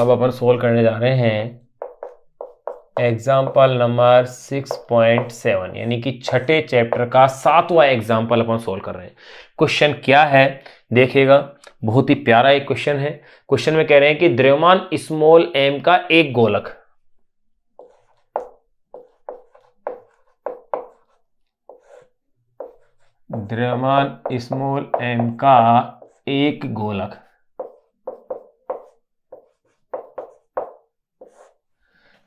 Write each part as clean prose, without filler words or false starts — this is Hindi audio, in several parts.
अब अपन सोल्व करने जा रहे हैं एग्जाम्पल नंबर 6.7 यानी कि छठे चैप्टर का 7वां एग्जाम्पल अपन सोल्व कर रहे हैं। क्वेश्चन क्या है देखिएगा, बहुत ही प्यारा एक क्वेश्चन है। क्वेश्चन में कह रहे हैं कि द्रव्यमान स्मॉल एम का एक गोलक, द्रव्यमान स्मॉल एम का एक गोलक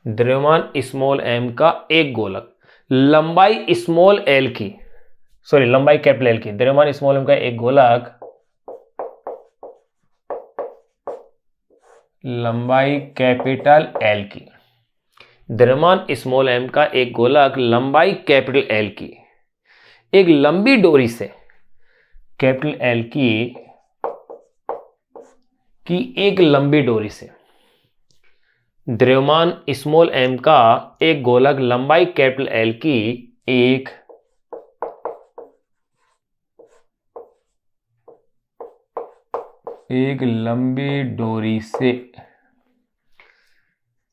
द्रव्यमान स्मॉल एम का एक गोलक लंबाई स्मॉल एल की, सॉरी लंबाई कैपिटल एल की, द्रव्यमान स्मॉल एम का एक गोलक लंबाई कैपिटल एल की, द्रव्यमान स्मॉल एम का एक गोलक लंबाई कैपिटल एल की एक लंबी डोरी से कैपिटल एल की एक लंबी डोरी से द्रव्यमान स्मॉल एम का एक गोलक लंबाई कैपिटल एल की एक लंबी डोरी से,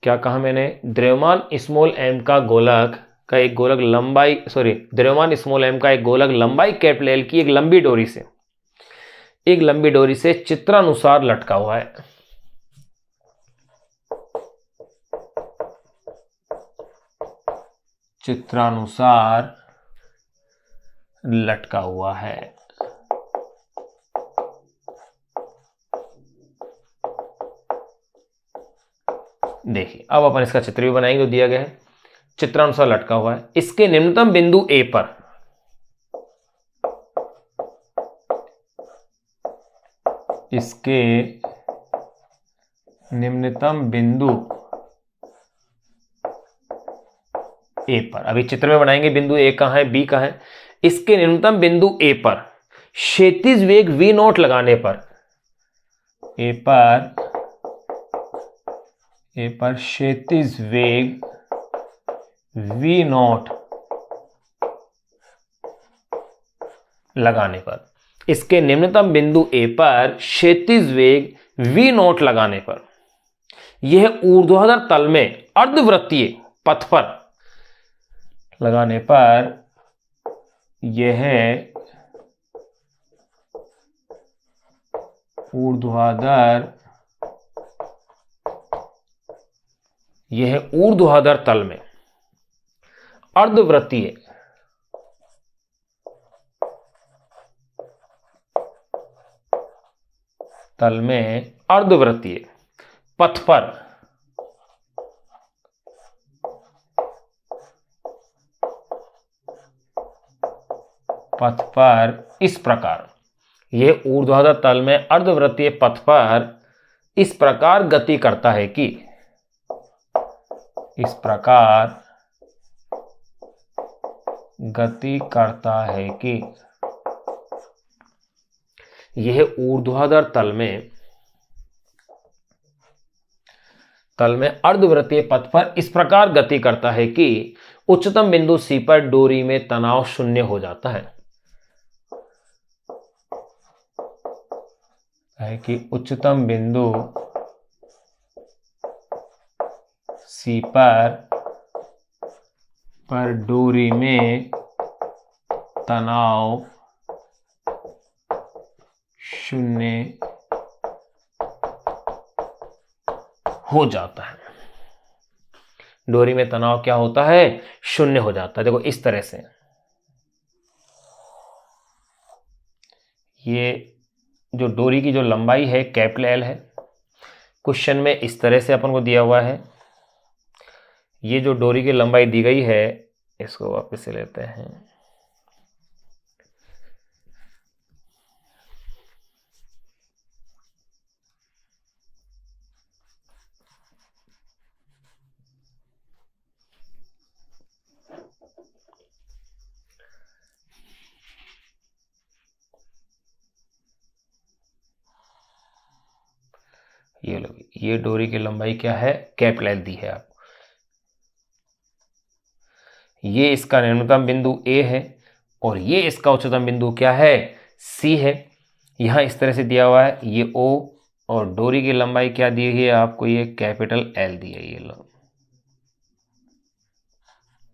क्या कहा मैंने, द्रव्यमान स्मॉल एम का गोलक का एक गोलक लंबाई, सॉरी द्रव्यमान स्मॉल एम का एक गोलक लंबाई कैपिटल एल की एक लंबी डोरी से चित्रानुसार लटका हुआ है। चित्रानुसार लटका हुआ है। देखिए अब अपन इसका चित्र भी बनाएंगे, तो दिया गया है चित्रानुसार लटका हुआ है। इसके निम्नतम बिंदु ए पर अभी चित्र में बनाएंगे बिंदु ए कहां है, बी कहां है। इसके निम्नतम बिंदु ए पर क्षैतिज वेग v नॉट लगाने पर क्षैतिज वेग v नॉट लगाने पर, इसके निम्नतम बिंदु ए पर क्षैतिज वेग v नॉट लगाने पर यह ऊर्ध्वाधर तल में अर्धवृत्तीय पथ पर लगाने पर यह ऊर्ध्वाधर तल में अर्धवृत्तीय पथ पर इस प्रकार, यह ऊर्ध्वाधर तल में अर्धवृत्तीय पथ पर इस प्रकार गति करता है कि यह ऊर्ध्वाधर तल में अर्धवृत्तीय पथ पर इस प्रकार गति करता है कि उच्चतम बिंदु सी पर डोरी में तनाव शून्य हो जाता है। उच्चतम बिंदु सी पर डोरी में तनाव शून्य हो जाता है। डोरी में तनाव क्या होता है, शून्य हो जाता है। देखो इस तरह से ये जो डोरी की जो लंबाई है कैपिटल एल है, क्वेश्चन में इस तरह से अपन को दिया हुआ है। ये जो डोरी की लंबाई दी गई है, इसको वापस से लेते हैं। ये लो, ये डोरी की लंबाई क्या है, कैपिटल एल दी है आपको। ये इसका न्यूनतम बिंदु ए है और ये इसका उच्चतम बिंदु क्या है, सी है। यहां इस तरह से दिया हुआ है, ये ओ और डोरी की लंबाई क्या दी गई है आपको, ये कैपिटल एल दी है, ये लो,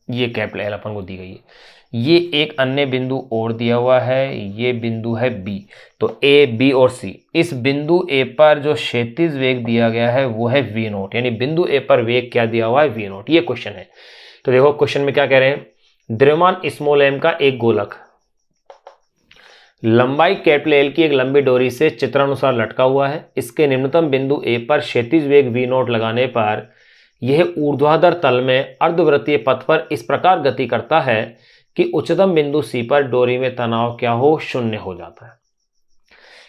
ये कैपिटल एल अपन को दी गई है। ये एक अन्य बिंदु और दिया हुआ है, ये बिंदु है बी। तो ए, बी और सी, इस बिंदु ए पर जो क्षैतिज वेग दिया गया है वो है वी नोट, यानी बिंदु ए पर वेग क्या दिया हुआ है, वी नोट। ये क्वेश्चन है। तो देखो क्वेश्चन में क्या कह रहे हैं, द्रव्यमान स्मॉल एम का एक गोलक लंबाई कैपिटल एल की एक लंबी डोरी से चित्रानुसार लटका हुआ है। इसके निम्नतम बिंदु ए पर क्षैतिज वेग वी नोट लगाने पर यह ऊर्ध्वाधर तल में अर्धवृत्तीय पथ पर इस प्रकार गति करता है कि उच्चतम बिंदु सी पर डोरी में तनाव क्या हो, शून्य हो जाता है।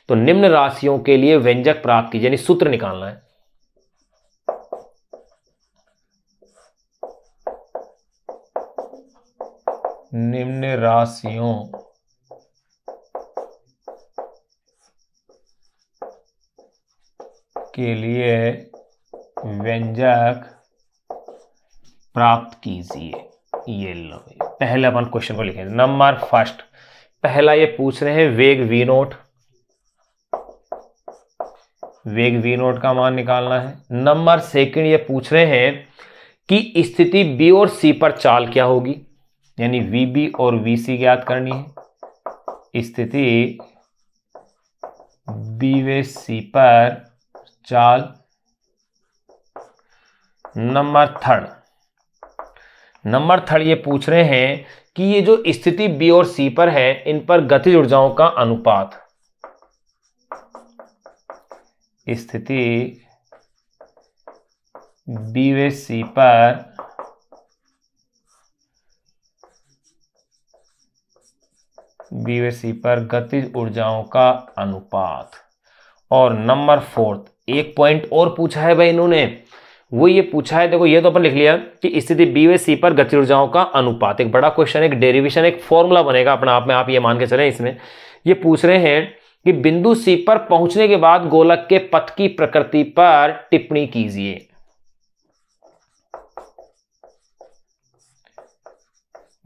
तो निम्न राशियों के लिए व्यंजक प्राप्त कीजिए, यानी सूत्र निकालना है। निम्न राशियों के लिए व्यंजक प्राप्त कीजिए। ये लो, पहले अपन क्वेश्चन को लिखेंगे। नंबर फर्स्ट, पहला ये पूछ रहे हैं वेग वी नोट, वेग वी नोट का मान निकालना है। नंबर सेकंड ये पूछ रहे हैं कि स्थिति बी और सी पर चाल क्या होगी, यानी वी बी और वी सी ज्ञात करनी है। स्थिति बी व सी पर चाल। नंबर थर्ड ये पूछ रहे हैं कि ये जो स्थिति बी और सी पर है इन पर गतिज ऊर्जाओं का अनुपात। स्थिति बी व सी पर गतिज ऊर्जाओं का अनुपात। और नंबर फोर्थ, एक पॉइंट और पूछा है भाई इन्होंने, वो ये पूछा है, देखो ये तो अपन लिख लिया कि स्थिति बी व सी पर गतिज ऊर्जाओं का अनुपात, एक बड़ा क्वेश्चन, एक डेरिवेशन, एक फॉर्मूला बनेगा अपने आप में, आप ये मान के चलें। इसमें ये पूछ रहे हैं कि बिंदु सी पर पहुंचने के बाद गोलक के पथ की प्रकृति पर टिप्पणी कीजिए।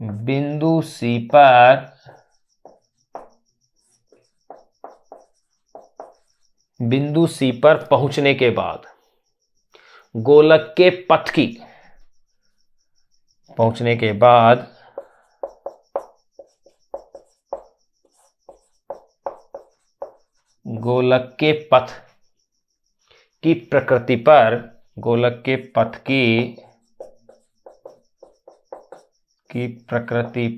बिंदु सी पर पहुंचने के बाद गोलक के पथ की, पहुंचने के बाद गोलक के पथ की प्रकृति पर, गोलक के पथ की प्रकृति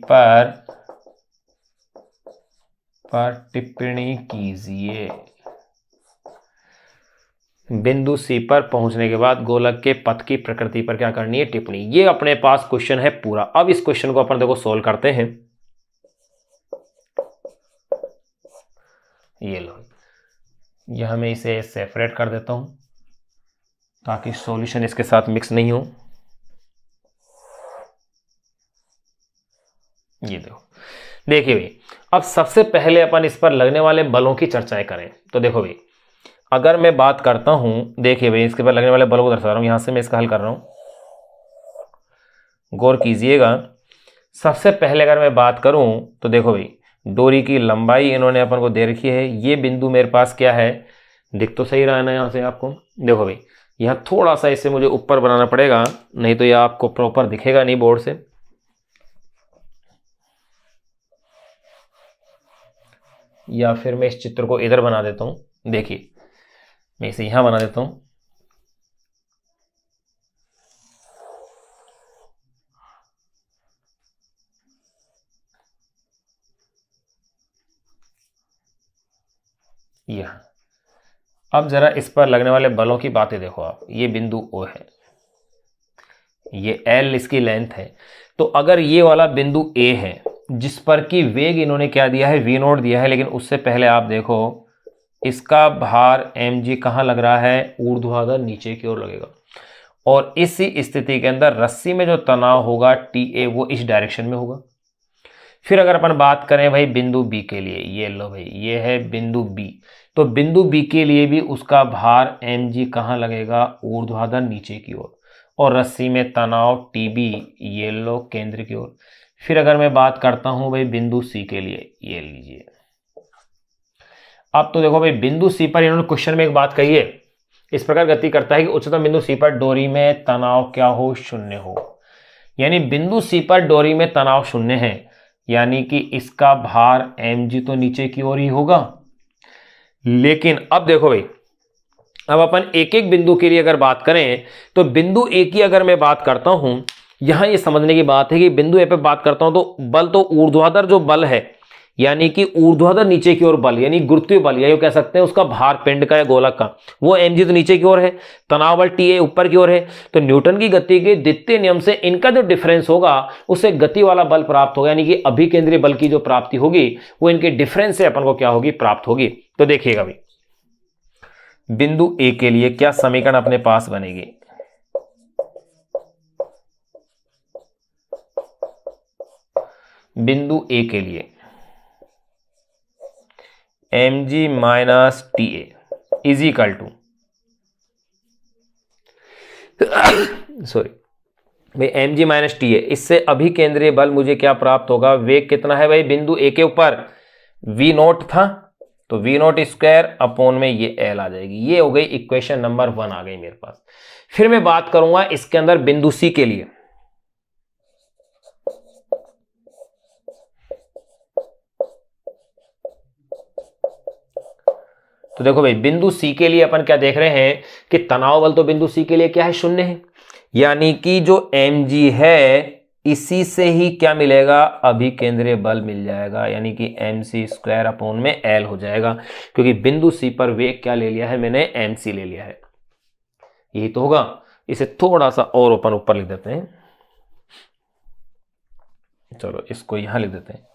पर टिप्पणी कीजिए। बिंदु सी पर पहुंचने के बाद गोलक के पथ की प्रकृति पर क्या करनी है, टिप्पणी। ये अपने पास क्वेश्चन है पूरा। अब इस क्वेश्चन को अपन देखो सोल्व करते हैं। ये लो, यह मैं इसे सेपरेट कर देता हूं ताकि सॉल्यूशन इसके साथ मिक्स नहीं हो। ये देखो, देखिए भाई, अब सबसे पहले अपन इस पर लगने वाले बलों की चर्चाएं करें। तो देखो भाई, अगर मैं बात करता हूं, देखिए भाई, इसके पर लगने वाले बलों को दर्शा रहा हूं, यहां से मैं इसका हल कर रहा हूं, गौर कीजिएगा। सबसे पहले अगर मैं बात करूं तो देखो भाई, डोरी की लंबाई इन्होंने अपन को दे रखी है। ये बिंदु मेरे पास क्या है, दिख तो सही रहा है ना यहां से आपको। देखो भाई, यहां थोड़ा सा इसे मुझे ऊपर बनाना पड़ेगा, नहीं तो यह आपको प्रॉपर दिखेगा नहीं बोर्ड से। या फिर मैं इस चित्र को इधर बना देता हूं। देखिए, मैं इसे यहां बना देता हूं। यहां, अब जरा इस पर लगने वाले बलों की बातें देखो आप। ये बिंदु O है, ये L इसकी लेंथ है। तो अगर ये वाला बिंदु A है जिस पर कि वेग इन्होंने क्या दिया है, V नोट दिया है, लेकिन उससे पहले आप देखो इसका भार mg कहां लग रहा है, ऊर्ध्वाधर नीचे की ओर लगेगा। और इसी स्थिति के अंदर रस्सी में जो तनाव होगा TA वो इस डायरेक्शन में होगा। फिर अगर अपन बात करें भाई बिंदु बी के लिए, ये लो भाई, ये है बिंदु बी। तो बिंदु बी के लिए भी उसका भार mg कहाँ लगेगा, ऊर्ध्वाधर नीचे की ओर, और रस्सी में तनाव TB, ये लो, केंद्र की ओर। फिर अगर मैं बात करता हूं भाई बिंदु सी के लिए, ये लीजिए। अब तो देखो भाई, बिंदु सी पर इन्होंने क्वेश्चन में एक बात कही है, इस प्रकार गति करता है कि उच्चतम बिंदु सी पर डोरी में तनाव क्या हो, शून्य हो। यानी बिंदु सी पर डोरी में तनाव शून्य है, यानी कि इसका भार mg तो नीचे की ओर ही होगा। लेकिन अब देखो भाई, अब अपन एक एक बिंदु के लिए अगर बात करें तो बिंदु ए की अगर मैं बात करता हूं, यहां ये समझने की बात है कि बिंदु ए पे बात करता हूं तो बल तो ऊर्ध्वाधर जो बल है, यानी कि ऊर्ध्वाधर नीचे की ओर बल, यानी गुरुत्वीय बल, या कह सकते हैं उसका भार पिंड का या गोलक का, वो mg तो नीचे की ओर है, तनाव बल TA ऊपर की ओर है। तो न्यूटन की गति के द्वितीय नियम से इनका जो डिफरेंस होगा उससे गति वाला बल प्राप्त होगा, यानी कि अभिकेंद्रीय बल की जो प्राप्ति होगी वो इनके डिफरेंस से अपन को क्या होगी, प्राप्त होगी। तो देखिएगा भाई, बिंदु ए के लिए क्या समीकरण अपने पास बनेगी। बिंदु ए के लिए mg minus TA is equal to, sorry भाई, mg माइनस TA, इससे अभिकेंद्रीय बल मुझे क्या प्राप्त होगा, वेग कितना है भाई बिंदु ए के ऊपर, v नोट था, तो v नोट स्क्वायर अपॉन में ये l आ जाएगी। ये हो गई इक्वेशन नंबर 1 आ गई मेरे पास। फिर मैं बात करूंगा इसके अंदर बिंदु सी के लिए। तो देखो भाई, बिंदु सी के लिए अपन क्या देख रहे हैं कि तनाव बल तो बिंदु सी के लिए क्या है, शून्य है, यानी कि जो mg है इसी से ही क्या मिलेगा, अभिकेंद्रीय बल मिल जाएगा, यानी कि mc स्क्वायर अपॉन में l हो जाएगा, क्योंकि बिंदु सी पर वेग क्या ले लिया है मैंने, mc ले लिया है। यही तो होगा। इसे थोड़ा सा और अपन ऊपर लिख देते हैं, चलो इसको यहां लिख देते हैं।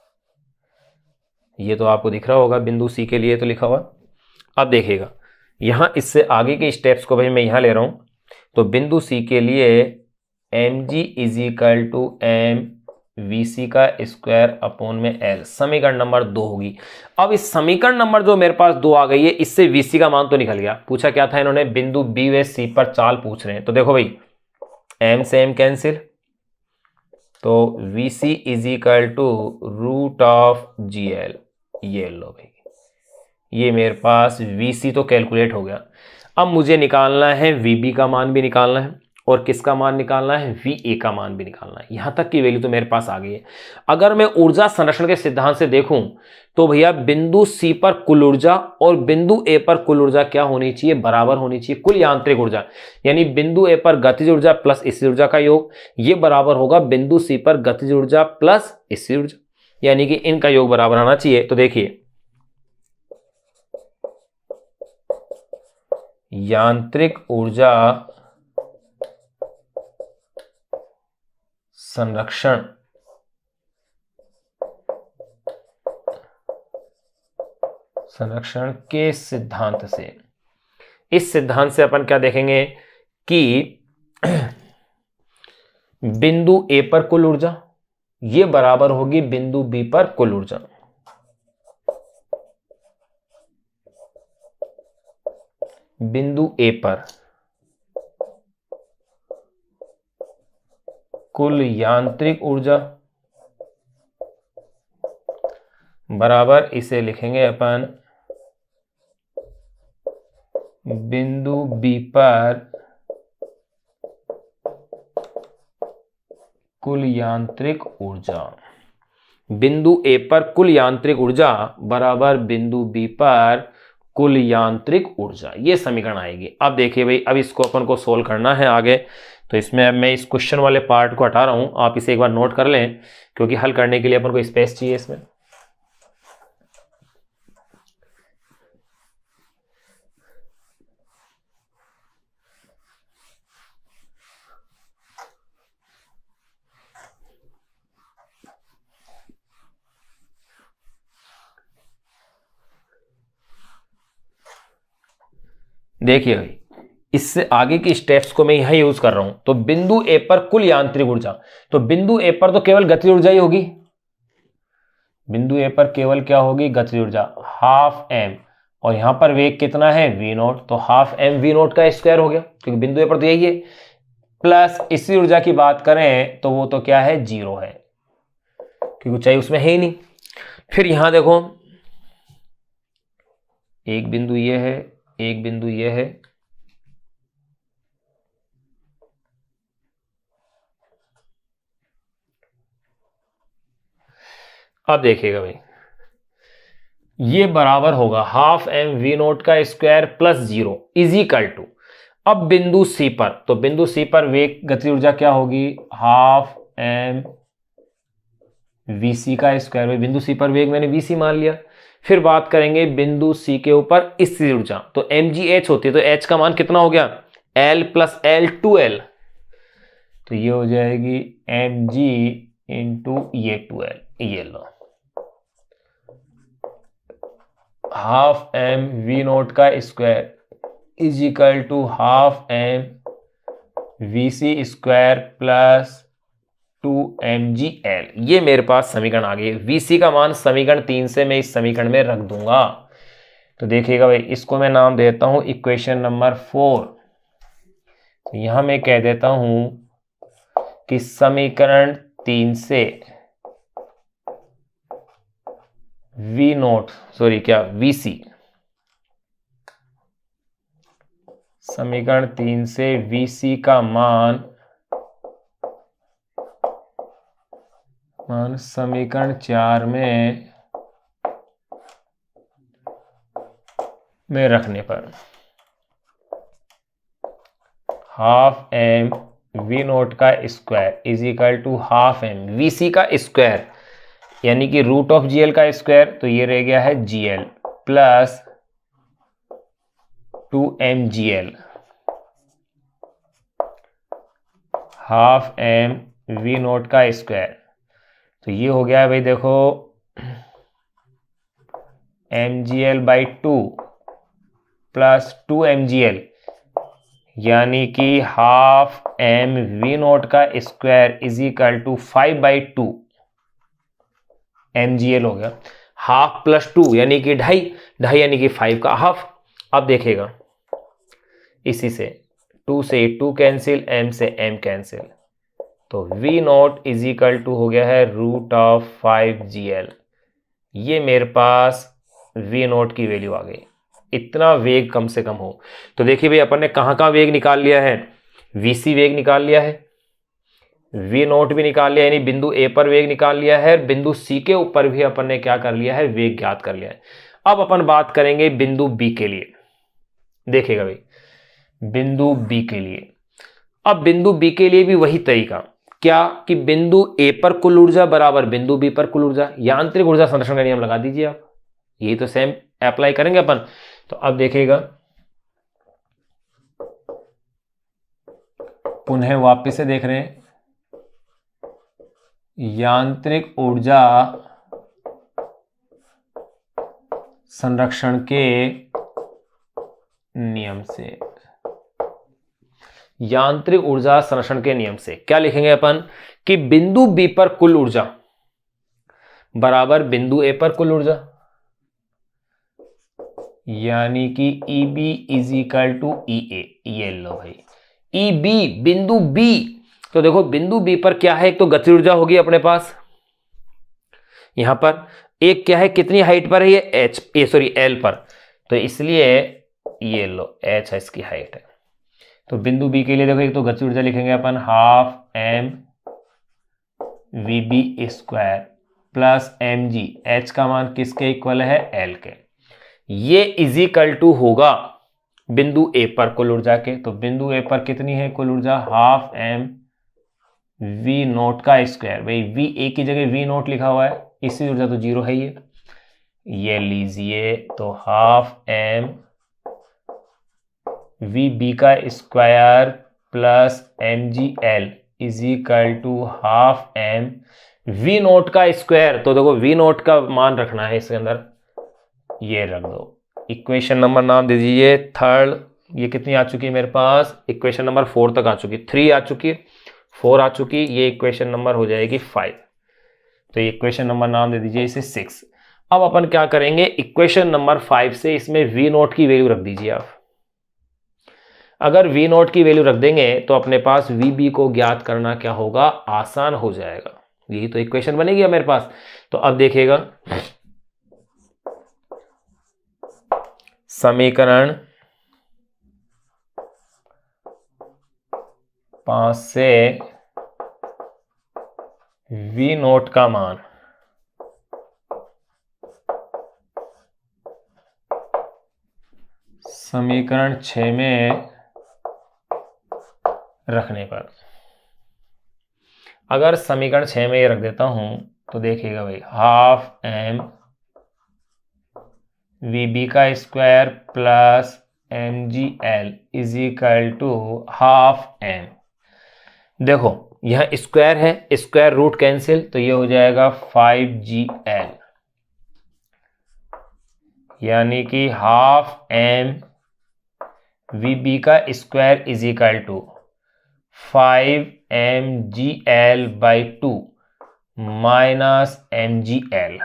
ये तो आपको दिख रहा होगा, बिंदु सी के लिए तो लिखा हुआ। अब देखिएगा, यहां इससे आगे के स्टेप्स को भाई मैं यहां ले रहा हूं। तो बिंदु सी के लिए mg is equal to m vc का स्क्वायर अपॉन में l, समीकरण नंबर 2 होगी। अब इस समीकरण नंबर जो मेरे पास 2 आ गई है, इससे vc का मान तो निकल गया। पूछा क्या था इन्होंने, बिंदु b व c पर चाल पूछ रहे हैं। तो देखो भाई, m से m कैंसिल, तो vc is equal to root of gl, ये लो भाई, ये मेरे पास vc तो कैलकुलेट हो गया। अब मुझे निकालना है vb का मान भी निकालना है, और किसका मान निकालना है, va का मान भी निकालना है। यहां तक की वैल्यू तो मेरे पास आ गई है। अगर मैं ऊर्जा संरक्षण के सिद्धांत से देखूं तो भैया बिंदु सी पर कुल ऊर्जा और बिंदु ए पर कुल ऊर्जा क्या होनी चाहिए, बराबर होनी चाहिए। कुल यांत्रिक ऊर्जा, यानी बिंदु ए पर गतिज ऊर्जा प्लस स्थिर ऊर्जा का योग, ये बराबर होगा बिंदु सी पर गतिज ऊर्जा प्लस स्थिर ऊर्जा, यानी कि इनका योग बराबर आना चाहिए। तो देखिए, यांत्रिक ऊर्जा संरक्षण के सिद्धांत से, इस सिद्धांत से अपन क्या देखेंगे कि बिंदु ए पर कुल ऊर्जा ये बराबर होगी बिंदु बी पर कुल ऊर्जा। बिंदु ए पर कुल यांत्रिक ऊर्जा बराबर, इसे लिखेंगे अपन बिंदु बी पर कुल यांत्रिक ऊर्जा। बिंदु ए पर कुल यांत्रिक ऊर्जा बराबर बिंदु बी पर कुल यांत्रिक ऊर्जा, ये समीकरण आएगी। अब देखिए भाई, अब इसको अपन को सोल्व करना है आगे। तो इसमें अब मैं इस क्वेश्चन वाले पार्ट को हटा रहा हूं, आप इसे एक बार नोट कर लें, क्योंकि हल करने के लिए अपन को स्पेस चाहिए इसमें। देखिए भाई, इससे आगे की स्टेप्स को मैं यहां यूज कर रहा हूं। तो बिंदु ए पर कुल यांत्रिक ऊर्जा, तो बिंदु ए पर तो केवल गतिज ऊर्जा ही होगी। बिंदु ए पर केवल क्या होगी, गतिज ऊर्जा, हाफ m, और यहां पर वेग कितना है, v नोट, तो हाफ m v नोट का स्क्वायर हो गया, क्योंकि बिंदु ए पर तो यही है। प्लस इसी ऊर्जा की बात करें तो वो तो क्या है, 0 है, क्योंकि ऊंचाई उसमें है ही नहीं। फिर यहां देखो, एक बिंदु ये है, एक बिंदु ये है, अब देखिएगा भाई, ये बराबर होगा हाफ एम वी नोट का square plus 0 is equal to, अब बिंदु सी पर, तो बिंदु सी पर वेग गति ऊर्जा क्या होगी, हाफ एम वी सी का स्क्वायर। भाई बिंदु सी पर वेग मैंने वी सी मान लिया। फिर बात करेंगे बिंदु सी के ऊपर स्थिर ऊर्जा, तो एम जी एच होती है, तो एच का मान कितना हो गया, एल प्लस एल 2L, तो ये हो जाएगी एम जी इंटू ये 2L, ये लो हाफ एम वी नोट का square is equal to half M we c square plus 2mgl। ये मेरे पास समीकरण आ गई। Vc का मान समीकरण 3 से मैं इस समीकरण में रख दूंगा। तो देखिएगा भाई, इसको मैं नाम देता हूं इक्वेशन नंबर 4। तो यहां मैं कह देता हूं कि समीकरण 3 से वी नोट, सॉरी क्या, Vc, समीकरण 3 से Vc का मान समीकरण 4 में रखने पर हाफ एम वी नोट का square is equal to half M we सी का स्क्वायर, यानी कि रूट ऑफ जीएल का स्क्वायर, तो ये रह गया है GL plus 2mgl half M we naught का स्क्वायर। तो ये हो गया है भाई, देखो mgl बाई 2 प्लस 2mgl, यानी कि हाफ एम वी नोट का square is equal to 5/2 mgl हो गया। हाफ प्लस 2 यानी कि ढाई, ढाई यानी कि 5 का हाफ। अब देखेगा, इसी से 2 से 2 कैंसिल, m से m कैंसिल, तो v naught is equal to हो गया है रूट ऑफ 5gl। ये मेरे पास v नोट की वैल्यू आ गई। इतना वेग कम से कम हो। तो देखिए भाई, अपन ने कहाँ कहाँ वेग निकाल लिया है, vc वेग निकाल लिया है, v नोट भी निकाल लिया, यानी बिंदु a पर वेग निकाल लिया है, बिंदु c के ऊपर भी अपन ने क्या कर लिया है, वेग ज्ञात कर लिया है। अब अपन बात करेंगे बिंदु b के लिए। देखिएगा भाई, बिंदु b के लिए, अब बिंदु b के लिए भी वही तरीका, क्या कि बिंदु A पर कुल ऊर्जा बराबर बिंदु B पर कुल ऊर्जा, यांत्रिक ऊर्जा संरक्षण का नियम लगा दीजिए आप। यही तो सेम अप्लाई करेंगे अपन। तो अब देखिएगा, पुनः वापस से देख रहे हैं, यांत्रिक ऊर्जा संरक्षण के नियम से, यांत्रिक ऊर्जा संरक्षण के नियम से क्या लिखेंगे अपन कि बिंदु B पर कुल ऊर्जा बराबर बिंदु A पर कुल ऊर्जा, यानी कि EB is equal to EA। ये लो भाई, EB बिंदु B, तो देखो बिंदु B पर क्या है, एक तो गति ऊर्जा होगी अपने पास यहां पर, एक क्या है, कितनी हाइट पर है ये L पर, तो इसलिए ये लो H है इसकी हाइट है। तो बिंदु B के लिए देखो, एक तो गति ऊर्जा लिखेंगे अपन half M we B square plus mg, h का मान किसके इक्वल है, L के। ये इज इक्वल टू होगा बिंदु A पर कुल ऊर्जा के। तो बिंदु A पर कितनी है कुल ऊर्जा, हाफ एम वी नोट का स्क्वायर। भाई वी ए की जगह वी नोट लिखा हुआ है, इसकी ऊर्जा तो 0 है ये लीजिए, तो हाफ एम वी बी का square plus mgl is equal to half M we naught का स्क्वायर। तो देखो वी नोट का मान रखना है इसके अंदर, ये रख दो। इक्वेशन नंबर नाम दे दीजिए थर्ड। ये कितनी आ चुकी है मेरे पास, इक्वेशन नंबर 4 तक आ चुकी, 3 आ चुकी, 4 आ चुकी, ये इक्वेशन नंबर हो जाएगी 5। तो ये इक्वेशन नंबर नाम दे दीजिए इसे 6। अब अपन क्या करेंगे, इक्वेशन नंबर 5 से इसमें वी नोट की वैल्यू रख दीजिए आप। अगर वी नोट की वैल्यू रख देंगे तो अपने पास वी बी को ज्ञात करना क्या होगा, आसान हो जाएगा। यही तो इक्वेशन बनेगी मेरे पास। तो अब देखिएगा, समीकरण 5 से v नोट का मान समीकरण 6 में रखने पर, अगर समीकरण 6 में ये रख देता हूं तो देखिएगा भाई, हाफ एम वी बी का square plus m g l is equal to half m. देखो यह स्क्वायर है, स्क्वायर रूट कैंसिल, तो ये हो जाएगा 5GL, यानी कि हाफ एम वी बी का square is equal to 5mgl by 2 minus mgl,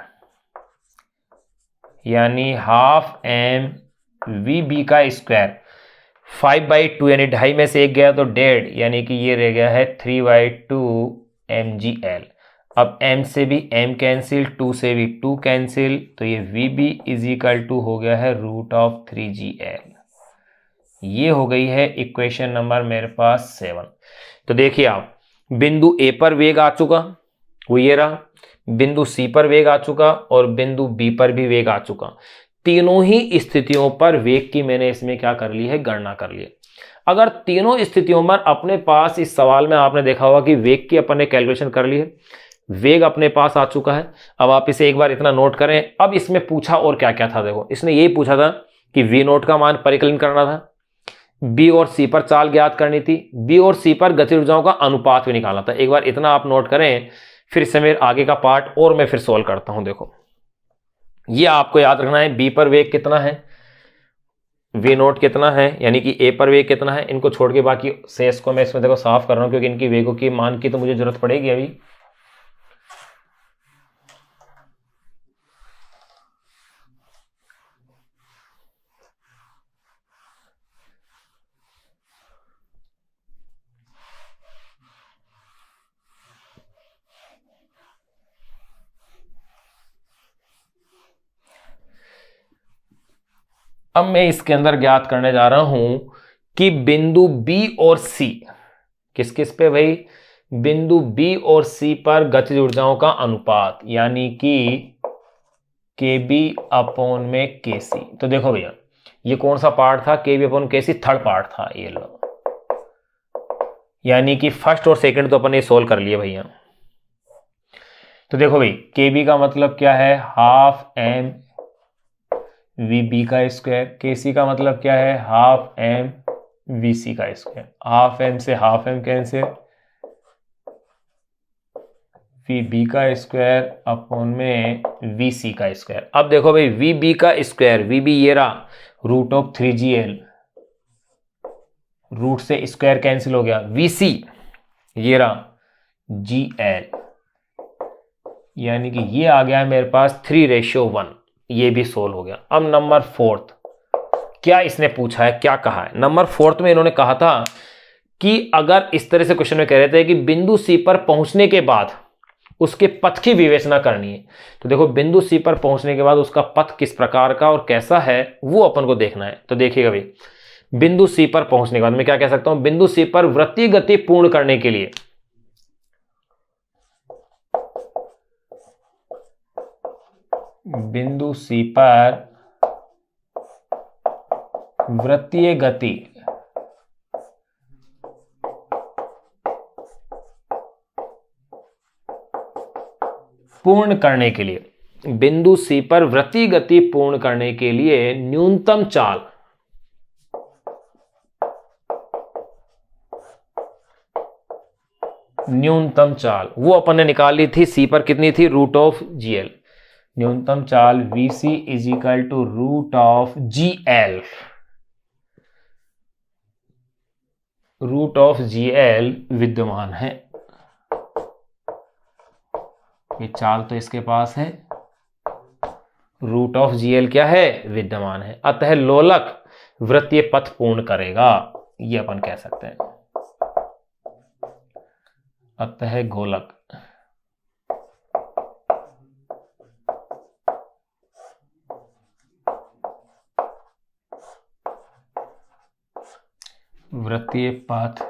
यानी हाफ एम वी बी का स्क्वायर 5/2 यानी 2.5 में से 1 गया तो 1.5, यानी कि ये रह गया है 3/2 mgl। अब m से भी m कैंसिल, 2 से भी 2 कैंसिल, तो ये v b is equal to हो गया है √3gl। ये हो गई है इक्वेशन नंबर मेरे पास 7। तो देखिए आप, बिंदु ए पर वेग आ चुका, वो ये रहा, बिंदु सी पर वेग आ चुका और बिंदु बी पर भी वेग आ चुका। तीनों ही स्थितियों पर वेग की मैंने इसमें क्या कर ली है, गणना कर ली है। अगर तीनों स्थितियों में अपने पास, इस सवाल में आपने देखा होगा कि वेग की अपन ने कैलकुलेशन कर ली है, वेग अपने पास आ चुका है। अब आप इसे एक बार इतना नोट करें। अब इसमें पूछा और क्या क्या था, देखो इसने यही पूछा था कि वी नोट का मान परिकलन करना था, बी और सी पर चाल ज्ञात करनी थी, बी और सी पर गति ऊर्जाओं का अनुपात भी निकालना था। एक बार इतना आप नोट करें, फिर से मेरे आगे का पार्ट और मैं फिर सॉल्व करता हूं। देखो ये आपको याद रखना है, बी पर वेग कितना है, वी नोट कितना है, यानी कि ए पर वेग कितना है, इनको छोड़ के बाकी शेष को मैं इसमें देखो साफ कर रहा हूं, क्योंकि इनकी वेगों की मान की तो मुझे जरूरत पड़ेगी अभी। अब मैं इसके अंदर ज्ञात करने जा रहा हूं कि बिंदु बी और सी, किस किस पे भाई, बिंदु बी और सी पर गतिज ऊर्जाओं का अनुपात, यानी कि के बी अपॉन में के सी। तो देखो भैया ये कौन सा पार्ट था, के बी अपॉन के सी थर्ड पार्ट था, ये लो, यानी कि फर्स्ट और सेकंड तो अपन ने सोल्व कर लिए भैया। तो देखो भाई, के बी का मतलब क्या है, हाफ एम वी बी का स्क्वायर, के सी का मतलब क्या है, हाफ एम वी सी का स्क्वायर, हाफ एम से half m cancel, v b का स्क्वायर अपॉन में वी सी का स्क्वायर। अब देखो भाई, वी बी का स्क्वायर, वी बी ये रहा √3gl, रूट से स्क्वायर कैंसिल हो गया, वी सी ये रहा GL, यानी कि ये आ गया मेरे पास 3:1। ये भी सोल्व हो गया। अब नंबर 4 क्या इसने पूछा है, क्या कहा है, नंबर 4 में इन्होंने कहा था कि अगर इस तरह से क्वेश्चन में कह रहे थे कि बिंदु सी पर पहुंचने के बाद उसके पथ की विवेचना करनी है। तो देखो बिंदु सी पर पहुंचने के बाद उसका पथ किस प्रकार का और कैसा है वो अपन को देखना है। तो देखिएगा भाई, बिंदु सी पर पहुंचने के बाद मैं क्या कह सकता हूं, बिंदु सी पर वृत्तीय गति पूर्ण करने के लिए बिंदु सी पर वृत्तीय गति पूर्ण करने के लिए, बिंदु सी पर वृत्तीय गति पूर्ण करने के लिए न्यूनतम चाल वो अपन ने निकाली थी, सी पर कितनी थी, √GL, न्यूनतम चाल VC is equal to √GL, √GL विद्यमान है। ये चाल तो इसके पास है, √GL क्या है, विद्यमान है। अतः लोलक वृत्तीय पथ पूर्ण करेगा, ये अपन कह सकते हैं। अतः गोलक वृत्तीय पथ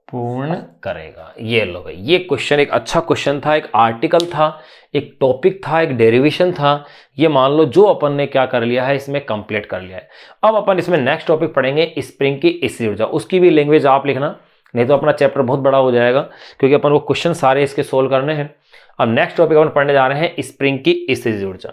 पूर्ण करेगा। ये लो भाई, ये क्वेश्चन एक अच्छा क्वेश्चन था, एक आर्टिकल था, एक टॉपिक था, एक डेरिवेशन था। ये मान लो जो अपन ने क्या कर लिया है, इसमें कंप्लीट कर लिया है। अब अपन इसमें नेक्स्ट टॉपिक पढ़ेंगे स्प्रिंग की स्थिर ऊर्जा। उसकी भी लैंग्वेज आप लिखना, नहीं तो अपना चैप्टर बहुत बड़ा हो जाएगा, क्योंकि अपन को क्वेश्चन सारे इसके सोल्व करने हैं। अब नेक्स्ट टॉपिक अपन पढ़ने जा रहे हैं स्प्रिंग की स्थिर ऊर्जा।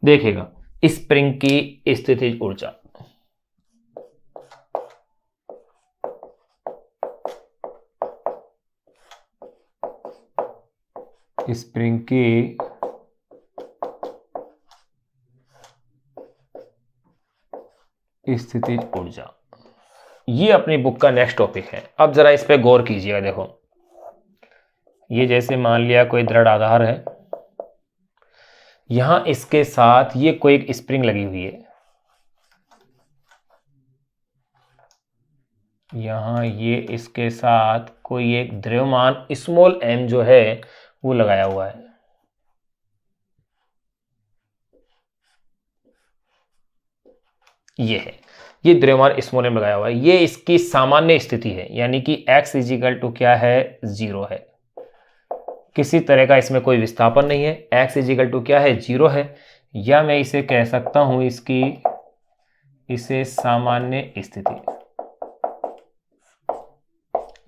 देखिएगा स्प्रिंग की स्थितिज ऊर्जा। स्प्रिंग की स्थितिज ऊर्जा, ये अपनी बुक का नेक्स्ट टॉपिक है। अब जरा इस पे गौर कीजिएगा। देखो, ये जैसे मान लिया कोई दृढ़ आधार है, यहां इसके साथ ये कोई एक स्प्रिंग लगी हुई है, यहां ये इसके साथ कोई एक द्रव्यमान स्मॉल m जो है वो लगाया हुआ है। ये है, ये द्रव्यमान स्मॉल m लगाया हुआ है। ये इसकी सामान्य स्थिति है, यानी कि x इजिकल टू क्या है, 0 है। किसी तरह का इसमें कोई विस्थापन नहीं है। x इजिकल टू क्या है, 0 है। या मैं इसे कह सकता हूं इसे सामान्य स्थिति।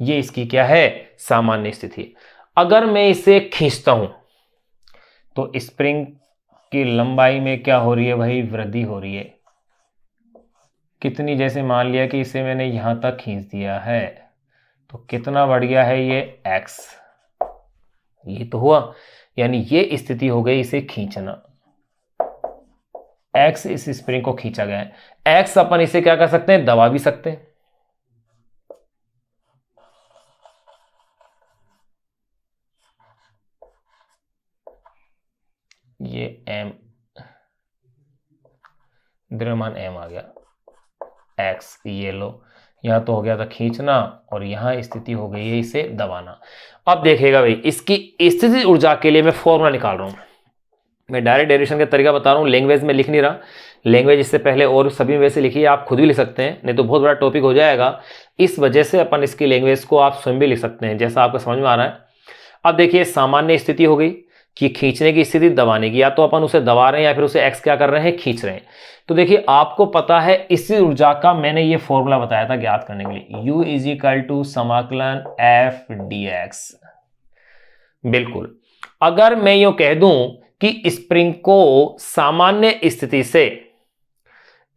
ये इसकी क्या है, सामान्य स्थिति। अगर मैं इसे खींचता हूं तो स्प्रिंग की लंबाई में क्या हो रही है भाई, वृद्धि हो रही है। कितनी, जैसे मान लिया कि इसे मैंने यहां तक खींच दिया है, तो कितना बढ़ गया है ये x। ये तो हुआ, यानी ये स्थिति हो गई इसे खींचना। x इस स्प्रिंग को खींचा गया है। x अपन इसे क्या कर सकते हैं, दबा भी सकते हैं। ये m, द्रव्यमान m आ गया, x ये लो, यहां तो हो गया था खींचना और यहां स्थिति हो गई है इसे दबाना। अब देखिएगा भाई, इसकी स्थिति ऊर्जा के लिए मैं फॉर्मूला निकाल रहा हूं। मैं डायरेक्ट डेरिवेशन का तरीका बता रहा हूं, लैंग्वेज में लिख नहीं रहा। लैंग्वेज इससे पहले और सभी में से लिखिए, आप खुद भी लिख सकते हैं, नहीं तो बहुत बड़ा टॉपिक हो जाएगा। इस वजह से अपन इसकी लैंग्वेज को आप स्वयं भी लिख सकते हैं, जैसा आपको समझ में आ रहा है। अब देखिए, सामान्य स्थिति हो गई कि खींचने की स्थिति, दबाने की। या तो अपन उसे दबा रहे हैं या फिर उसे x क्या कर रहे हैं, खींच रहे हैं। तो देखिए, आपको पता है इसी ऊर्जा का मैंने ये फॉर्मूला बताया था ज्ञात करने के लिए, U इजिकल टू समाकलन F dx। बिल्कुल, अगर मैं यूं कह दूं कि स्प्रिंग को सामान्य स्थिति से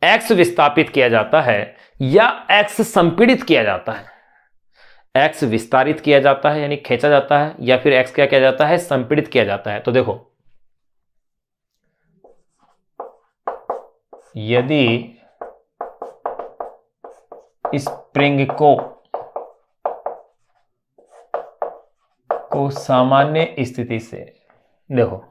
x विस्थापित किया जाता है या x संपीड़ित किया जाता है, x विस्तारित किया जाता है यानी खींचा जाता है, या फिर x क्या किया जाता है, संपीड़ित किया जाता है। तो देखो, यदि स्प्रिंग को सामान्य स्थिति से, देखो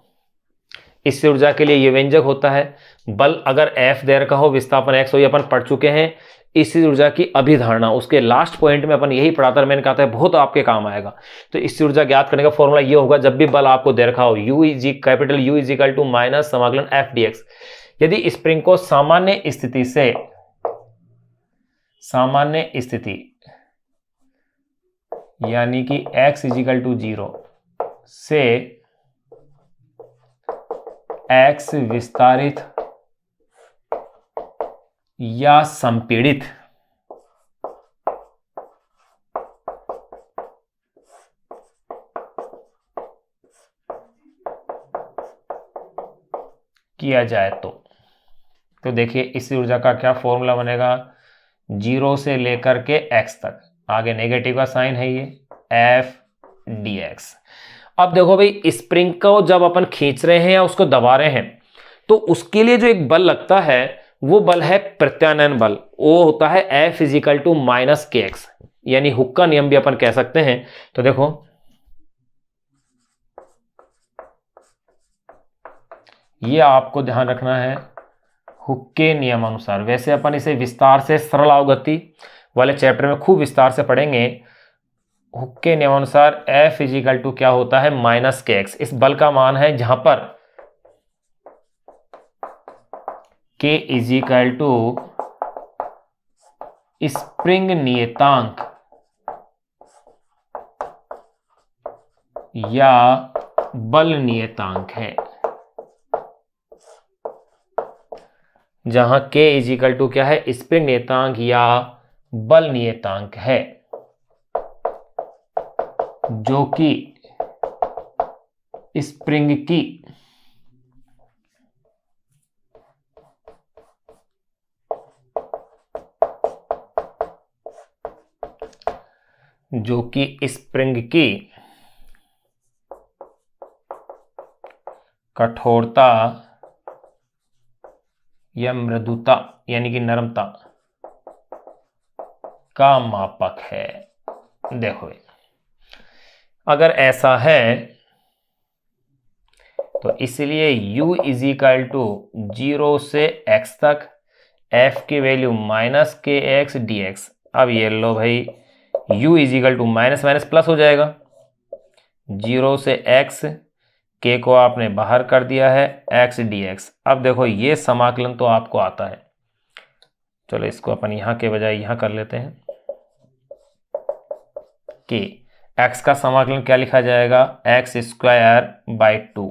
इस ऊर्जा के लिए ये व्यंजक होता है, बल अगर F दे रखा हो, विस्थापन x हो, ये अपन पढ़ चुके हैं। इस ऊर्जा की अभिधारणा, उसके लास्ट पॉइंट में अपन यही पढ़ा था, मैंने कहा था बहुत आपके काम आएगा। तो इस ऊर्जा ज्ञात करने का फॉर्मूला ये होगा, जब भी बल आपको दे रखा हो, capital U is equal to minus समाकलन F dx। यदि स्प्रिंग को सामान्य स्थिति यानी कि x इजिकल टू 0 से x विस्तारित या संपीड़ित किया जाए तो देखिए इस ऊर्जा का क्या फॉर्मूला बनेगा, 0 से लेकर के x तक, आगे नेगेटिव का साइन है ये F dx। अब देखो भाई, स्प्रिंग को जब अपन खींच रहे हैं या उसको दबा रहे हैं, तो उसके लिए जो एक बल लगता है वो बल है प्रत्यानयन बल। वो होता है F is equal to minus k x, यानी हुक का नियम भी अपन कह सकते हैं। तो देखो, ये आपको ध्यान रखना है हुक के नियमानुसार। वैसे अपन इसे विस्तार से सरल अवगति वाले चैप्टर में खूब विस्तार से पढ़ेंगे। हुक के नियमानुसार F इजिकल टू क्या होता है, माइनस के एक्स। इस बल का मान है जहां पर K इजिकल टू स्प्रिंग नियतांक या बल नियतांक है। जहां K इजिकल टू क्या है, स्प्रिंग नियतांक या बल नियतांक है, जो कि स्प्रिंग की कठोरता या मृदुता यानी कि नरमता का मापक है। देखो अगर ऐसा है तो इसलिए u इजिकल टू 0 से x तक f की value minus k x d x. अब ये लो भाई u is equal to minus minus plus हो जाएगा, 0 से x, k को आपने बाहर कर दिया है, x dx। अब देखो ये समाकलन तो आपको आता है, चलो इसको अपन यहां के बजाय यहां कर लेते हैं कि x का समाकलन क्या लिखा जाएगा, x स्क्वायर बाई 2,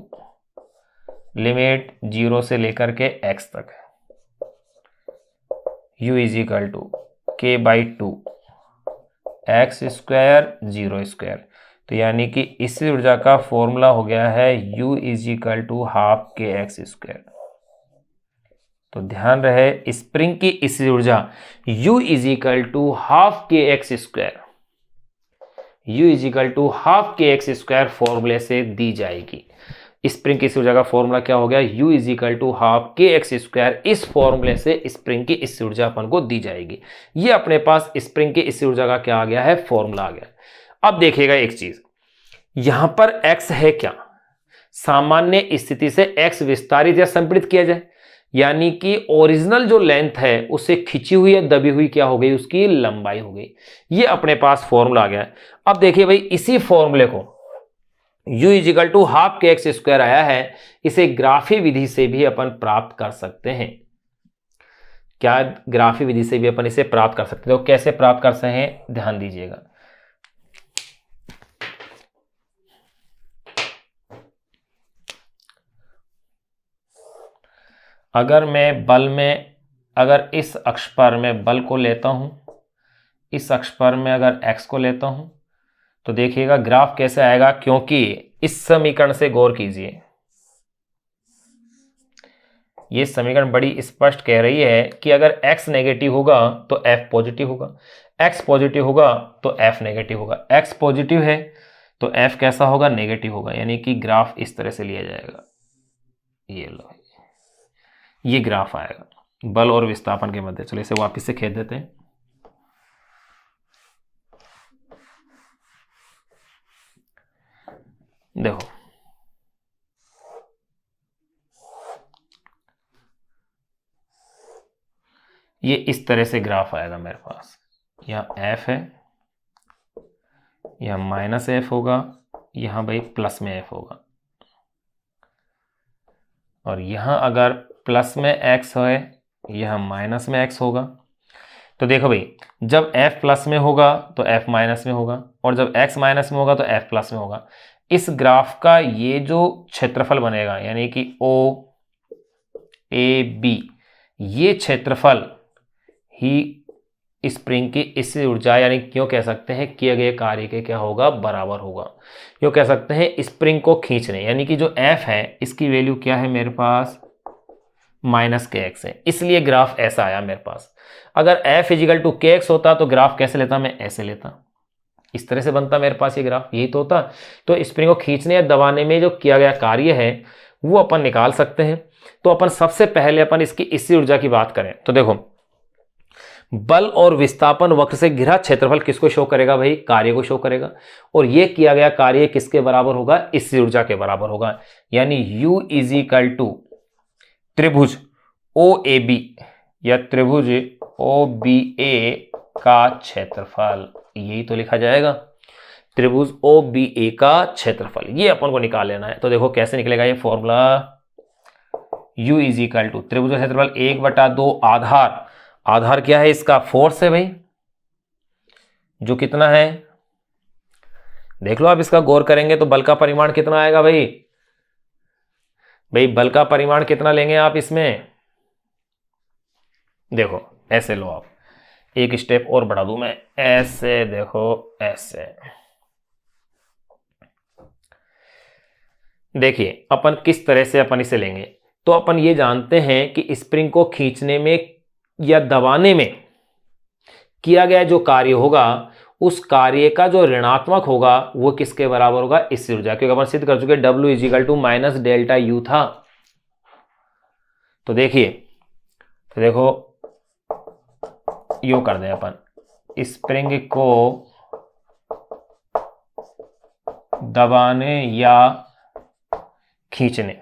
लिमिट 0 से लेकर के x तक, u is equal to k by 2 x square 0 square. तो यानी कि इस ऊर्जा का फॉर्मूला हो गया है u is equal to half K X square. तो ध्यान रहे स्प्रिंग की इस ऊर्जा u is equal to half K X square, u is equal to half K X square फॉर्मूले से दी जाएगी। स्प्रिंग की इस ऊर्जा का फॉर्मूला क्या हो गया, u is equal to half K X square. इस फॉर्मूले से स्प्रिंग की इस ऊर्जा अपन को दी जाएगी। ये अपने पास स्प्रिंग की इस ऊर्जा का क्या आ गया है, फॉर्मूला आ गया। अब देखिएगा एक चीज, यहां पर x है क्या, सामान्य स्थिति से x विस्तारित या संपीड़ित किया जाए, यानी कि ओरिजिनल जो लेंथ है उसे खिंची हुई या दबी हुई क्या हो गई, उसकी लंबाई हो गई। ये अपने पास फॉर्मूला आ गया है। अब देखिए भाई इसी फॉर्मूले को u is equal to half K X square आया है, इसे ग्राफी विधि से भी अपन प्राप्त कर सकते हैं। क्या ग्राफी विधि से भी अपन इसे प्राप्त कर सकते हैं? तो कैसे प्राप्त कर सकते हैं, ध्यान दीजिएगा। अगर मैं बल में, अगर इस अक्ष पर मैं बल को लेता हूं, इस अक्ष पर मैं अगर x को लेता हूं, तो देखिएगा ग्राफ कैसे आएगा, क्योंकि इस समीकरण से गौर कीजिए, ये समीकरण बड़ी स्पष्ट कह रही है कि अगर x नेगेटिव होगा तो f पॉजिटिव होगा, x पॉजिटिव होगा तो f नेगेटिव होगा। x पॉजिटिव है तो f कैसा होगा, नेगेटिव होगा। यानी कि ग्राफ इस तरह से लिया जाएगा, ये लो ये ग्राफ आएगा बल और विस्थापन के मध्य। चलो इसे वापस से खींच देते हैं। देखो ये इस तरह से ग्राफ आएगा मेरे पास, यहाँ f है, यहाँ माइनस f होगा, यहाँ भाई प्लस में f होगा, और यहाँ अगर प्लस में x है, यहाँ माइनस में x होगा। तो देखो भाई जब f प्लस में होगा तो f माइनस में होगा, और जब x माइनस में होगा तो f प्लस में होगा। इस ग्राफ का ये जो क्षेत्रफल बनेगा, यानी कि ओ ए बी, ये क्षेत्रफल ही स्प्रिंग की इस ऊर्जा यानी क्यों कह सकते हैं किए गए कार्य के क्या होगा, बराबर होगा। क्यों कह सकते हैं, स्प्रिंग को खींचने, यानी कि जो f है इसकी वैल्यू क्या है मेरे पास, माइनस के एक्स है, इसलिए ग्राफ ऐसा आया मेरे पास। अगर f इजिकल टू के एक्स होता तो ग्राफ कैसे लेता, मैं ऐसे लेता, इस तरह से बनता मेरे पास ये ग्राफ, यही तो होता। तो स्प्रिंग को खींचने या दबाने में जो किया गया कार्य है वो अपन निकाल सकते हैं। तो अपन सबसे पहले अपन इसकी इसी ऊर्जा की बात करें तो देखो बल और विस्थापन वक्र से घिरा क्षेत्रफल किसको शो करेगा भाई, कार्य को शो करेगा। और ये किया गया कार्य किसके बराबर होगा, इस ऊर्जा के बराबर होगा। यानी u इजिकल टू त्रिभुज OAB या त्रिभुज OBA का क्षेत्रफल, यही तो लिखा जाएगा, त्रिभुज OBA का क्षेत्रफल, ये अपन को निकाल लेना है। तो देखो कैसे निकलेगा ये formula, U is equal to त्रिभुज का क्षेत्रफल 1/2 आधार, आधार क्या है इसका, फोर्स है भाई, जो कितना है देख लो आप, इसका गौर करेंगे तो बल का परिमाण कितना आएगा भाई, बल का परिमाण कितना लेंगे आप इसमें, देखो ऐसे लो आप, एक स्टेप और बढ़ा दूं मैं, ऐसे देखो, ऐसे देखिए अपन किस तरह से अपन इसे लेंगे। तो अपन ये जानते हैं कि स्प्रिंग को खींचने में या दबाने में किया गया जो कार्य होगा, उस कार्य का जो ऋणात्मक होगा वो किसके बराबर होगा, इस ऊर्जा, क्योंकि अपन सिद्ध कर चुके W is equal to minus delta U था। तो देखिए, तो देखो यो कर दें अपन, स्प्रिंग को दबाने या खींचने,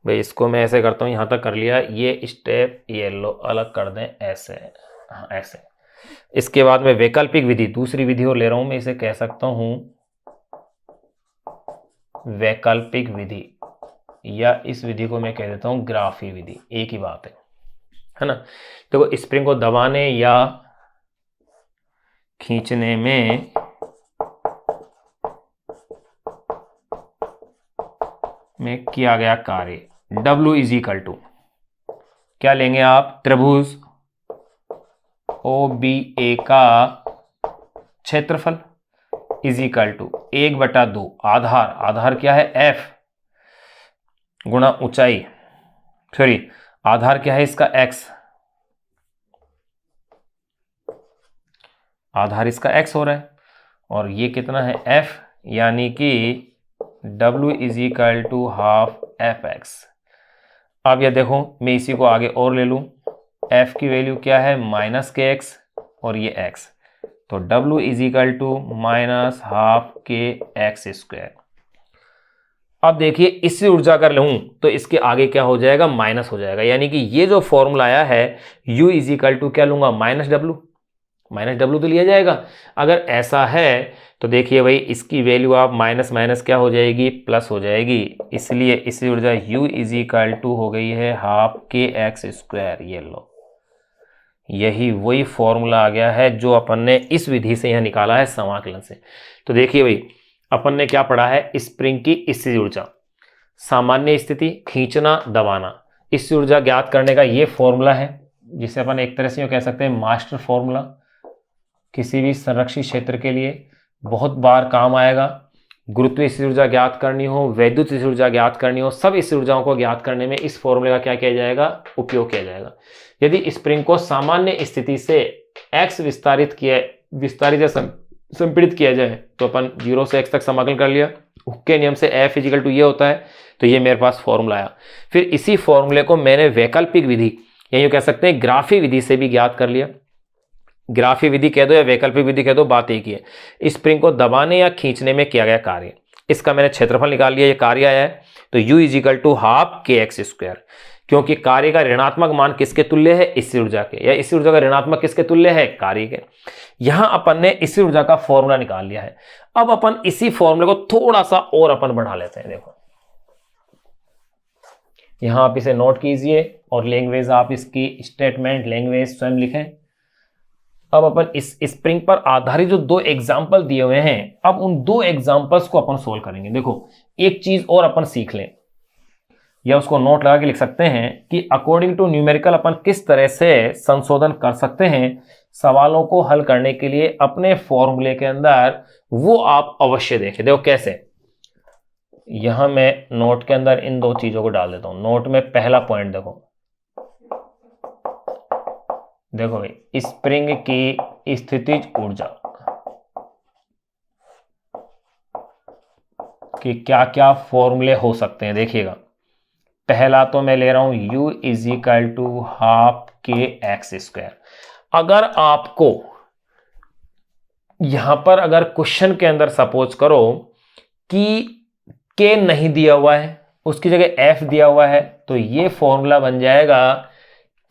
भाई इसको मैं ऐसे करता हूं, यहां तक कर लिया, ये स्टेप ये लो अलग कर दें, ऐसे, हाँ ऐसे। इसके बाद में वैकल्पिक विधि, दूसरी विधि और ले रहा हूं मैं, इसे कह सकता हूं वैकल्पिक विधि, या इस विधि को मैं कह देता हूं ग्राफी विधि, एक ही बात है ना। देखो स्प्रिंग को दबाने या खींचने में किया गया कार्य W इज इक्वल टू क्या लेंगे आप, त्रिभुज OBA का क्षेत्रफल इज इक्वल टू 1/2 आधार, आधार क्या है F गुणा ऊंचाई, सॉरी आधार क्या है इसका X, आधार इसका X हो रहा है, और ये कितना है F, यानी कि W is equal to half FX। अब ये देखो मैं इसी को आगे और ले लूं, F की वैल्यू क्या है माइनस KX और ये X, तो W is equal to minus half KX square. अब देखिए इससे ऊर्जा कर लूं तो इसके आगे क्या हो जाएगा, माइनस हो जाएगा, यानी कि ये जो फॉर्मूला आया है U इज इक्वल टू क्या लूंगा, माइनस W तो लिया जाएगा। अगर ऐसा है तो देखिए भाई इसकी वैल्यू आप माइनस माइनस क्या हो जाएगी, प्लस हो जाएगी, इसलिए इसकी ऊर्जा U इज इक्वल टू हो गई है हाफ KX स्क्वायर। ये लो, यही वही फॉर्मूला आ गया है जो अपन ने इस विधि से यहाँ निकाला है समाकलन से। तो देखिए भाई अपन ने क्या पढ़ा है, स्प्रिंग की स्थिति ऊर्जा, सामान्य स्थिति, खींचना दबाना, इस ऊर्जा ज्ञात करने का ये फॉर्मूला है, जिसे अपन एक तरह से कह सकते हैं मास्टर फॉर्मूला, किसी भी संरक्षित क्षेत्र के लिए बहुत बार काम आएगा। गुरुत्वीय स्थिति ऊर्जा ज्ञात करनी हो, वैद्युत स्थिति ऊर्जा ज्ञात करनी हो, सब इस ऊर्जाओं को ज्ञात करने में इस फॉर्मूले का क्या किया जाएगा, उपयोग किया जाएगा। यदि स्प्रिंग को सामान्य स्थिति से x विस्तारित या संपीड़ित किया जाए तो अपन 0 से x तक समाकलन कर लिया, हुक के नियम से F इजिकल टू ये होता है, तो ये मेरे पास फॉर्मूला आया। फिर इसी फॉर्मूले को मैंने वैकल्पिक विधि या यूं कह सकते हैं ग्राफी विधि से भी ज्ञात कर लिया। ग्राफी विधि कह दो या वैकल्पिक विधि कह दो, बात एक ही है। स्प्रिंग को दबाने या खींचने में किया गया कार्य, इसका मैंने क्षेत्रफल निकाल लिया, ये कार्य आया है, तो U is equal to half KX square, क्योंकि कार्य का ऋणात्मक मान किसके तुल्य है, इस ऊर्जा के, या इस ऊर्जा का ऋणात्मक किसके तुल्य है, कार्य के। यहां अपन ने इस ऊर्जा का फॉर्मूला निकाल लिया है। अब अपन इसी फॉर्मूले को थोड़ा सा और अपन बढ़ा लेते हैं। देखो यहां आप इसे नोट कीजिए और लैंग्वेज आप इसकी स्टेटमेंट लैंग्वेज स्वयं लिखें। अब अपन इस स्प्रिंग पर आधारित जो 2 एग्जाम्पल दिए हुए हैं, अब उन 2 एग्जाम्पल्स को अपन सोल्व करेंगे। देखो एक चीज और अपन सीख लें, या उसको नोट लगा के लिख सकते हैं कि अकॉर्डिंग टू न्यूमेरिकल अपन किस तरह से संशोधन कर सकते हैं सवालों को हल करने के लिए अपने फॉर्मूले के अंदर, वो आप अवश्य देखें। देखो कैसे, यहां मैं नोट के अंदर इन 2 चीजों को डाल देता हूं। नोट में पहला पॉइंट देखो भाई, स्प्रिंग की स्थितिज ऊर्जा कि क्या क्या फॉर्मूले हो सकते हैं। देखिएगा पहला तो मैं ले रहा हूं U is equal to half KX square. अगर आपको यहां पर अगर क्वेश्चन के अंदर सपोज करो कि K नहीं दिया हुआ है, उसकी जगह f दिया हुआ है, तो ये फॉर्मूला बन जाएगा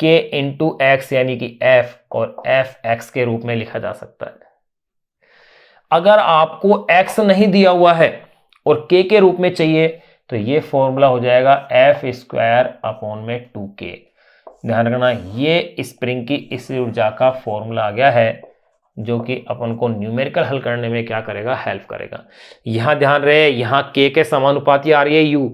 k इंटू एक्स, यानी कि f, और f x के रूप में लिखा जा सकता है। अगर आपको x नहीं दिया हुआ है और k के रूप में चाहिए, तो ये फॉर्मूला हो जाएगा f स्क्वायर अपॉन में 2k। ध्यान रखना, ये स्प्रिंग की इस ऊर्जा का फॉर्मूला आ गया है, जो कि अपन को न्यूमेरिकल हल करने में क्या करेगा, हेल्प करेगा। यहां ध्यान रहे, यहां k के समानुपाती आ रही है u,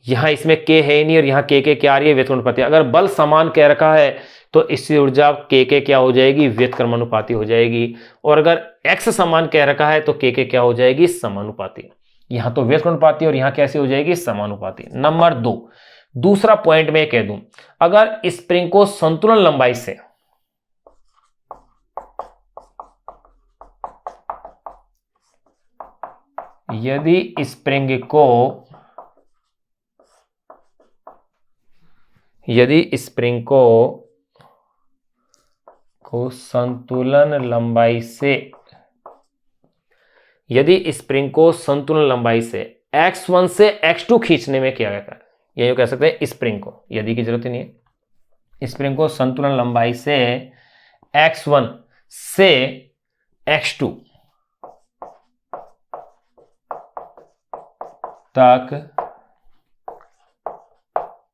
यहां इसमें k है नहीं, और यहां k क्या आ रही है, व्युत्क्रमानुपाती। अगर बल समान कह रखा है तो इससे ऊर्जा k क्या हो जाएगी, व्युत्क्रमानुपाती हो जाएगी। और अगर x समान कह रखा है तो k क्या हो जाएगी, समानुपाती। यहां तो व्युत्क्रमानुपाती और यहां कैसे हो जाएगी, समानुपाती। नंबर 2, दूसरा पॉइंट में कह दूं, अगर स्प्रिंग को संतुलन लंबाई से यदि स्प्रिंग को संतुलन लंबाई से x1 से x2 खींचने में किया गया है, यही कह सकते हैं स्प्रिंग को, यदि की जरूरत ही नहीं है, स्प्रिंग को संतुलन लंबाई से x1 से x2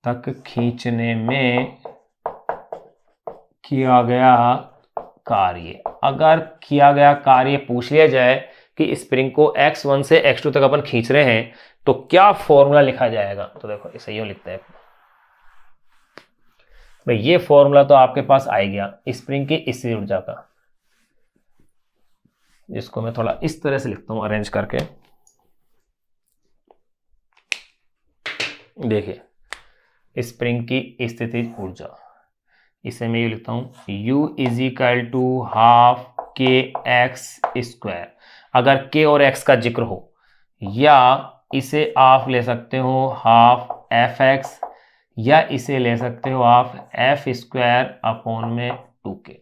तक खींचने में किया गया कार्य। अगर किया गया कार्य पूछ लिया जाए कि स्प्रिंग को x1 से x2 तक अपन खींच रहे हैं, तो क्या फॉर्मूला लिखा जाएगा, तो देखो इसे यूं लिखते हैं भाई। ये फॉर्मूला तो आपके पास आ गया स्प्रिंग की स्थिर ऊर्जा का, जिसको मैं थोड़ा इस तरह से लिखता हूं अरेंज करके। देखिए स्प्रिंग की स्थितिज ऊर्जा, इसे मैं ये लिखता हूं U is equal to half K X square. अगर k और x का जिक्र हो, या इसे आप ले सकते हो हाफ एफ एक्स, या इसे ले सकते हो आप एफ स्क्वायर अपॉन में 2k।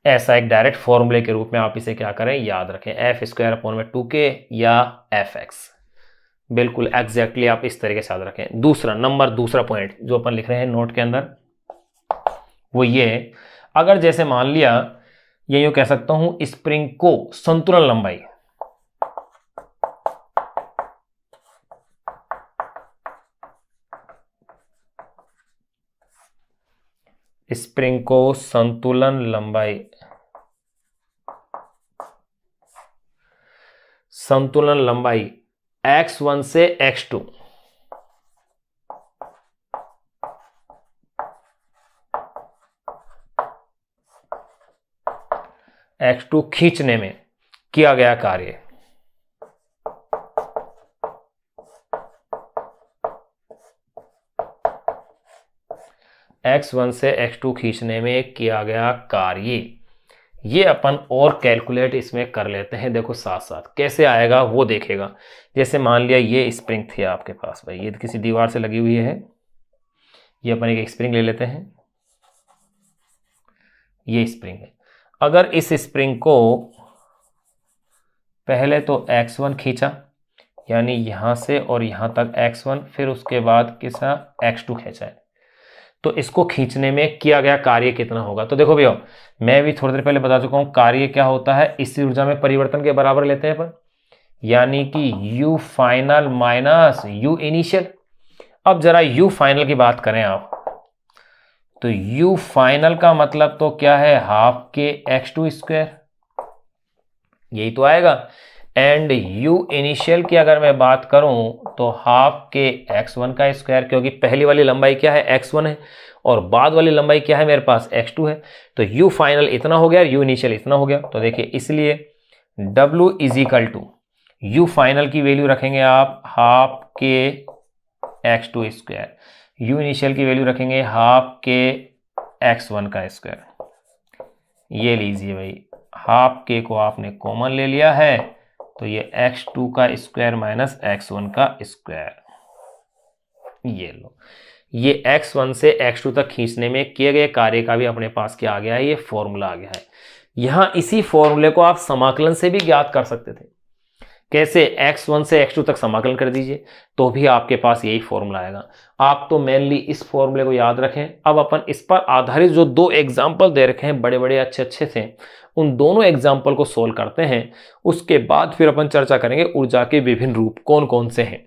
ऐसा एक डायरेक्ट फॉर्मूले के रूप में आप इसे क्या करें, याद रखें, एफ स्क्वायर अपॉन में 2k या एफ एक्स। बिल्कुल एग्जैक्टली आप इस तरीके से याद रखें। दूसरा पॉइंट जो अपन लिख रहे हैं नोट के अंदर, वो ये, अगर जैसे मान लिया, ये यूं कह सकता हूं, स्प्रिंग को संतुलन लंबाई संतुलन लंबाई x1 से x2 खींचने में किया गया कार्य। x1 से x2 खींचने में किया गया कार्य, ये अपन और कैलकुलेट इसमें कर लेते हैं। देखो साथ साथ कैसे आएगा वो देखेगा। जैसे मान लिया ये स्प्रिंग थी आपके पास भाई, ये किसी दीवार से लगी हुई है, ये अपन एक स्प्रिंग ले लेते हैं, ये स्प्रिंग है। अगर इस स्प्रिंग को पहले तो x1 खींचा, यानी यहां से और यहां तक x1, फिर उसके बाद किसा x2 खींचा है, तो इसको खींचने में किया गया कार्य कितना होगा। तो देखो भैया, मैं भी थोड़ी देर पहले बता चुका हूं, कार्य क्या होता है, इस ऊर्जा में परिवर्तन के बराबर लेते हैं अपन, यानी कि U final minus U initial. अब जरा U फाइनल की बात करें आप, तो U फाइनल का मतलब तो क्या है, हाफ के x2 स्क्वायर, यही तो आएगा। एंड U इनिशियल की अगर मैं बात करूं तो हाफ के x1 का स्क्वायर, क्योंकि पहली वाली लंबाई क्या है, x1 है, और बाद वाली लंबाई क्या है मेरे पास, x2 है। तो U फाइनल इतना हो गया, U इनिशियल इतना हो गया। तो देखिए इसलिए W is equal to, U final की वैल्यू रखेंगे आप half K x2 square, U initial की वैल्यू रखेंगे हाफ के x1 का स्क्वायर। ये लीजिए भाई, हाफ के को आपने कॉमन ले लिया है, तो ये x2 का स्क्वायर माइनस x1 का स्क्वायर, ये लो, ये x1 से x2 तक खींचने में किए गए कार्य का भी अपने पास क्या आ गया है, ये फॉर्मूला आ गया है। यहां इसी फॉर्मूले को आप समाकलन से भी ज्ञात कर सकते थे। कैसे? x1 से x2 तक समाकलन कर दीजिए तो भी आपके पास यही फॉर्मूला आएगा। आप तो मेनली इस फॉर्मूले को याद रखें। अब अपन इस पर आधारित जो दो एग्जाम्पल दे रखे हैं बड़े बड़े अच्छे अच्छे थे, उन दोनों एग्जाम्पल को सोल्व करते हैं। उसके बाद फिर अपन चर्चा करेंगे ऊर्जा के विभिन्न रूप कौन कौन से हैं।